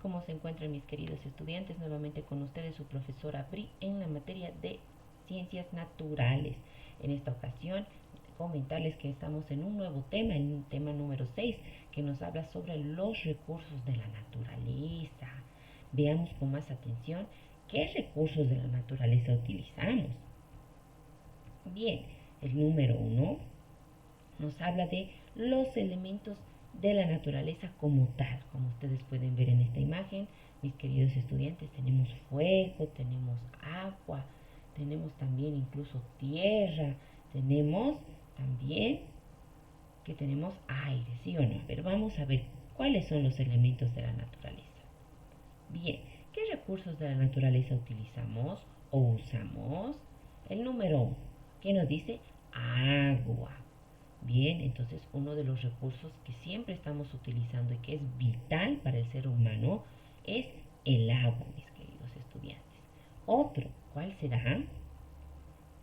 ¿Cómo se encuentran mis queridos estudiantes? Nuevamente con ustedes su profesora Bri en la materia de Ciencias Naturales. En esta ocasión comentarles que estamos en un nuevo tema, en un tema número 6, que nos habla sobre los recursos de la naturaleza. Veamos con más atención qué recursos de la naturaleza utilizamos. Bien, el número 1 nos habla de los elementos de la naturaleza como tal. Como ustedes pueden ver en esta imagen, mis queridos estudiantes, tenemos fuego, tenemos agua, tenemos también incluso tierra, tenemos también que tenemos aire, ¿sí o no? A ver, vamos a ver cuáles son los elementos de la naturaleza. Bien, ¿qué recursos de la naturaleza utilizamos o usamos? El número 1, ¿qué nos dice? Agua. Bien, entonces uno de los recursos que siempre estamos utilizando y que es vital para el ser humano es el agua, mis queridos estudiantes. Otro, ¿cuál será?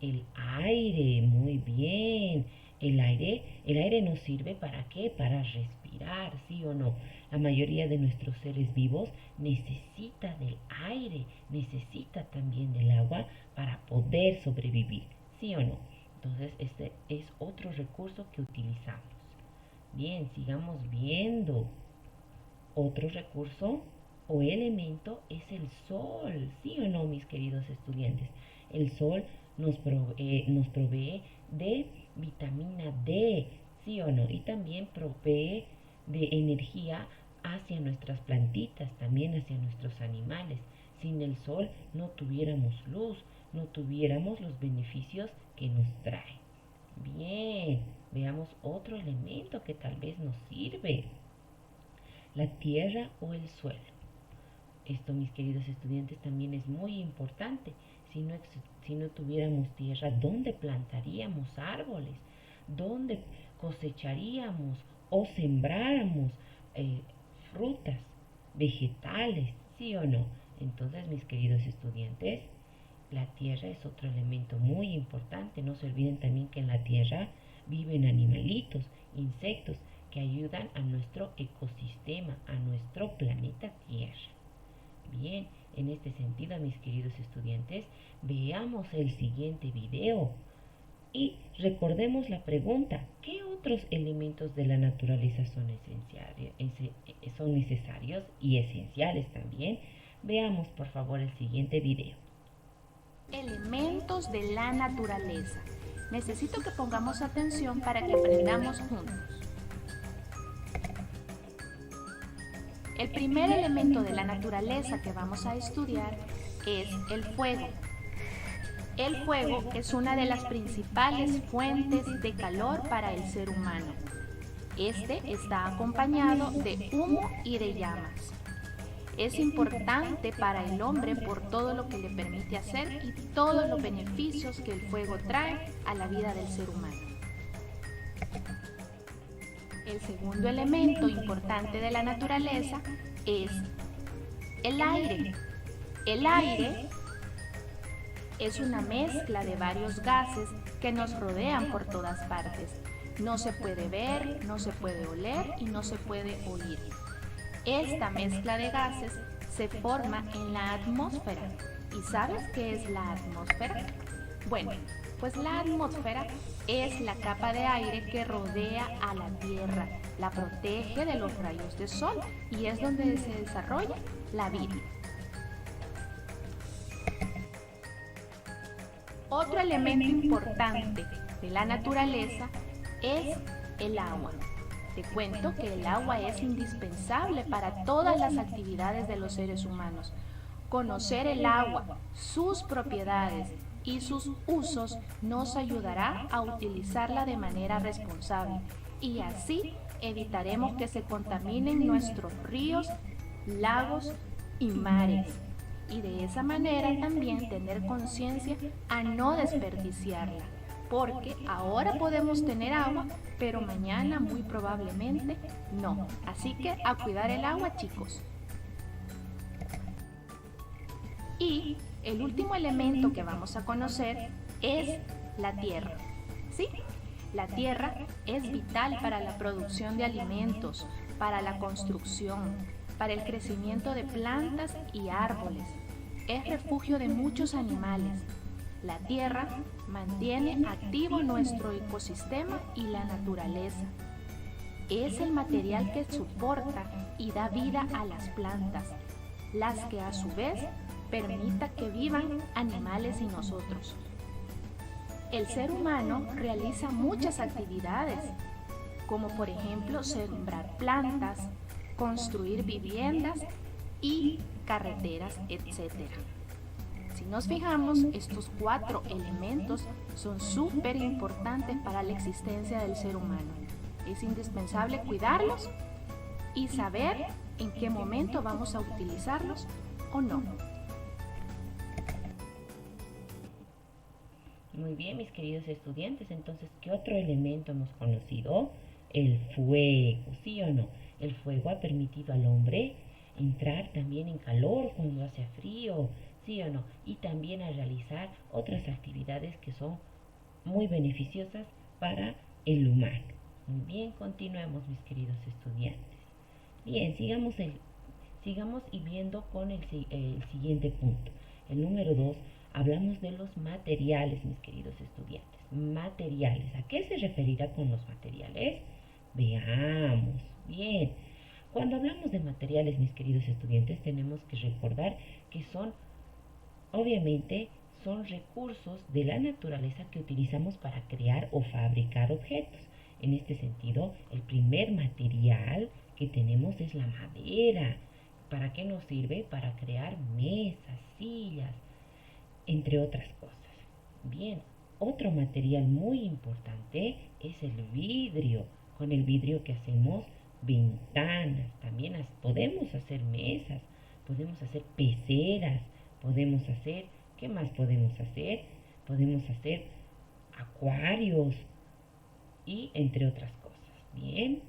El aire, muy bien. El aire nos sirve ¿para qué? Para respirar, ¿sí o no? La mayoría de nuestros seres vivos necesita del aire, necesita también del agua para poder sobrevivir, ¿sí o no? Entonces, este es otro recurso que utilizamos. Bien, sigamos viendo. Otro recurso o elemento es el sol, ¿sí o no, mis queridos estudiantes? El sol nos provee de vitamina D, ¿sí o no? Y también provee de energía hacia nuestras plantitas, también hacia nuestros animales. Sin el sol no tuviéramos luz, no tuviéramos los beneficios que nos trae. Bien, veamos otro elemento que tal vez nos sirve. La tierra o el suelo. Esto, mis queridos estudiantes, también es muy importante. Si no tuviéramos tierra, ¿dónde plantaríamos árboles? ¿Dónde cosecharíamos o sembráramos frutas, vegetales? ¿Sí o no? Entonces, mis queridos estudiantes, la tierra es otro elemento muy importante. No se olviden también que en la tierra viven animalitos, insectos que ayudan a nuestro ecosistema, a nuestro planeta Tierra. Bien, en este sentido, mis queridos estudiantes, veamos el siguiente video y recordemos la pregunta: ¿qué otros elementos de la naturaleza son necesarios y esenciales también? Veamos por favor el siguiente video. Elementos de la naturaleza. Necesito que pongamos atención para que aprendamos juntos. El primer elemento de la naturaleza que vamos a estudiar es el fuego. El fuego es una de las principales fuentes de calor para el ser humano. Este está acompañado de humo y de llamas. Es importante para el hombre por todo lo que le permite hacer y todos los beneficios que el fuego trae a la vida del ser humano. El segundo elemento importante de la naturaleza es el aire. El aire es una mezcla de varios gases que nos rodean por todas partes. No se puede ver, no se puede oler y no se puede oír. Esta mezcla de gases se forma en la atmósfera. ¿Y sabes qué es la atmósfera? Bueno, pues la atmósfera es la capa de aire que rodea a la Tierra, la protege de los rayos de sol y es donde se desarrolla la vida. Otro elemento importante de la naturaleza es el agua. Te cuento que el agua es indispensable para todas las actividades de los seres humanos. Conocer el agua, sus propiedades y sus usos nos ayudará a utilizarla de manera responsable y así evitaremos que se contaminen nuestros ríos, lagos y mares. Y de esa manera también tener conciencia a no desperdiciarla. Porque ahora podemos tener agua, pero mañana muy probablemente no. Así que a cuidar el agua, chicos. Y el último elemento que vamos a conocer es la tierra. ¿Sí? La tierra es vital para la producción de alimentos, para la construcción, para el crecimiento de plantas y árboles. Es refugio de muchos animales. La tierra mantiene activo nuestro ecosistema y la naturaleza. Es el material que soporta y da vida a las plantas, las que a su vez permita que vivan animales y nosotros. El ser humano realiza muchas actividades, como por ejemplo sembrar plantas, construir viviendas y carreteras, etc. Si nos fijamos, estos 4 elementos son súper importantes para la existencia del ser humano. Es indispensable cuidarlos y saber en qué momento vamos a utilizarlos o no. Muy bien, mis queridos estudiantes, entonces, ¿qué otro elemento hemos conocido? El fuego, ¿sí o no? El fuego ha permitido al hombre entrar también en calor cuando hace frío, ¿sí o no? Y también a realizar otras actividades que son muy beneficiosas para el humano. Muy bien, continuemos, mis queridos estudiantes. Bien, sigamos y viendo con el siguiente punto. El número 2, hablamos de los materiales, mis queridos estudiantes. Materiales, ¿a qué se referirá con los materiales? Veamos, bien. Cuando hablamos de materiales, mis queridos estudiantes, tenemos que recordar que obviamente, son recursos de la naturaleza que utilizamos para crear o fabricar objetos. En este sentido, el primer material que tenemos es la madera. ¿Para qué nos sirve? Para crear mesas, sillas, entre otras cosas. Bien, otro material muy importante es el vidrio. Con el vidrio que hacemos ventanas, también podemos hacer mesas, podemos hacer peceras, podemos hacer, ¿qué más podemos hacer? Podemos hacer acuarios y entre otras cosas. Bien,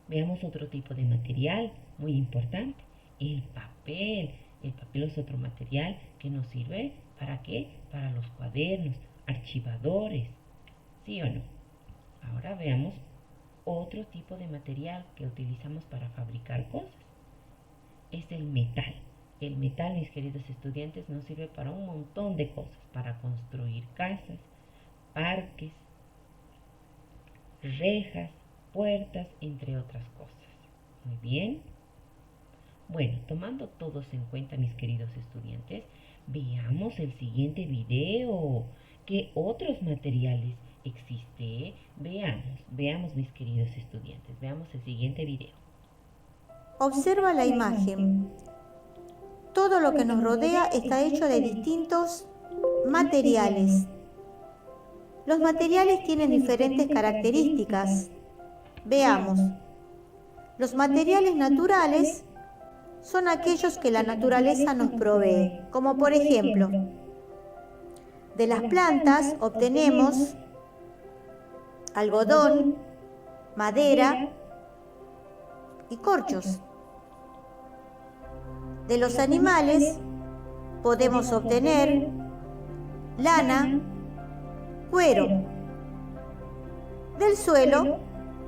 veamos otro tipo de material muy importante, el papel. El papel es otro material que nos sirve, ¿para qué? Para los cuadernos, archivadores, ¿sí o no? Ahora veamos otro tipo de material que utilizamos para fabricar cosas. Es el metal. El metal, mis queridos estudiantes, nos sirve para un montón de cosas, para construir casas, parques, rejas, puertas, entre otras cosas. Muy bien. Bueno, tomando todos en cuenta, mis queridos estudiantes, veamos el siguiente video. ¿Qué otros materiales existe? Veamos, mis queridos estudiantes, veamos el siguiente video. Observa la imagen. Todo lo que nos rodea está hecho de distintos materiales. Los materiales tienen diferentes características. Veamos. Los materiales naturales son aquellos que la naturaleza nos provee, como por ejemplo, de las plantas obtenemos algodón, madera y corchos. De los animales podemos obtener lana, cuero. Del suelo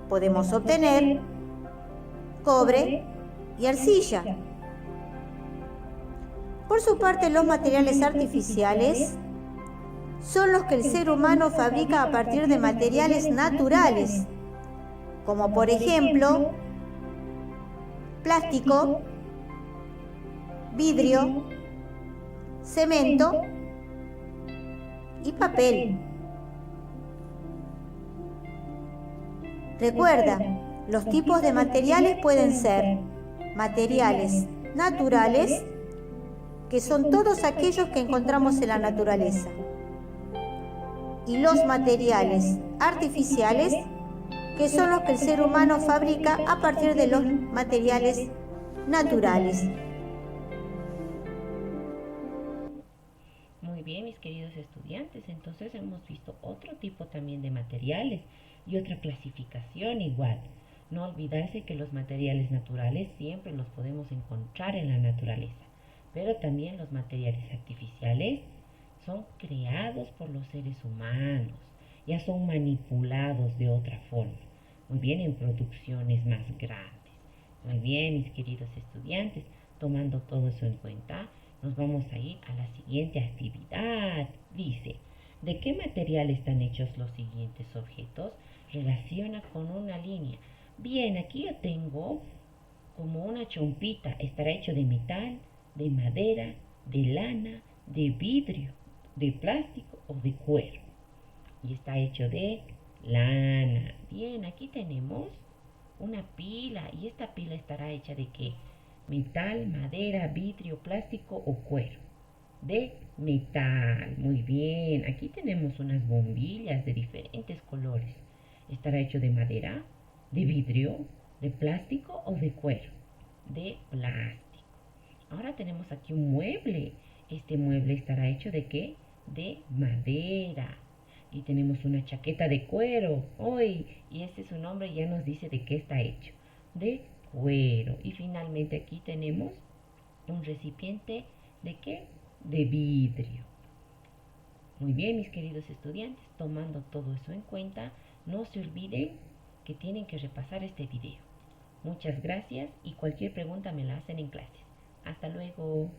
podemos obtener cobre y arcilla. Por su parte, los materiales artificiales son los que el ser humano fabrica a partir de materiales naturales, como por ejemplo plástico, vidrio, cemento y papel. Recuerda, los tipos de materiales pueden ser materiales naturales, que son todos aquellos que encontramos en la naturaleza, y los materiales artificiales, que son los que el ser humano fabrica a partir de los materiales naturales. Muy bien, mis queridos estudiantes, entonces hemos visto otro tipo también de materiales y otra clasificación igual. No olvidarse que los materiales naturales siempre los podemos encontrar en la naturaleza, pero también los materiales artificiales son creados por los seres humanos, ya son manipulados de otra forma, muy bien, en producciones más grandes. Muy bien, mis queridos estudiantes, tomando todo eso en cuenta, nos vamos a ir a la siguiente actividad. Dice, ¿de qué material están hechos los siguientes objetos? Relaciona con una línea. Bien, aquí yo tengo como una chompita. Estará hecho de metal, de madera, de lana, de vidrio, de plástico o de cuero. Y está hecho de lana. Bien, aquí tenemos una pila. ¿Y esta pila estará hecha de qué? Metal, madera, vidrio, plástico o cuero. De metal. Muy bien. Aquí tenemos unas bombillas de diferentes colores. ¿Estará hecho de madera, de vidrio, de plástico o de cuero? De plástico. Ahora tenemos aquí un mueble. Este mueble estará hecho de qué? De madera. Y tenemos una chaqueta de cuero. Hoy, y ese es su nombre, ya nos dice de qué está hecho. De cuero. Y finalmente aquí tenemos un recipiente de qué? De vidrio. Muy bien, mis queridos estudiantes, tomando todo eso en cuenta, no se olviden que tienen que repasar este video. Muchas gracias y cualquier pregunta me la hacen en clases. Hasta luego.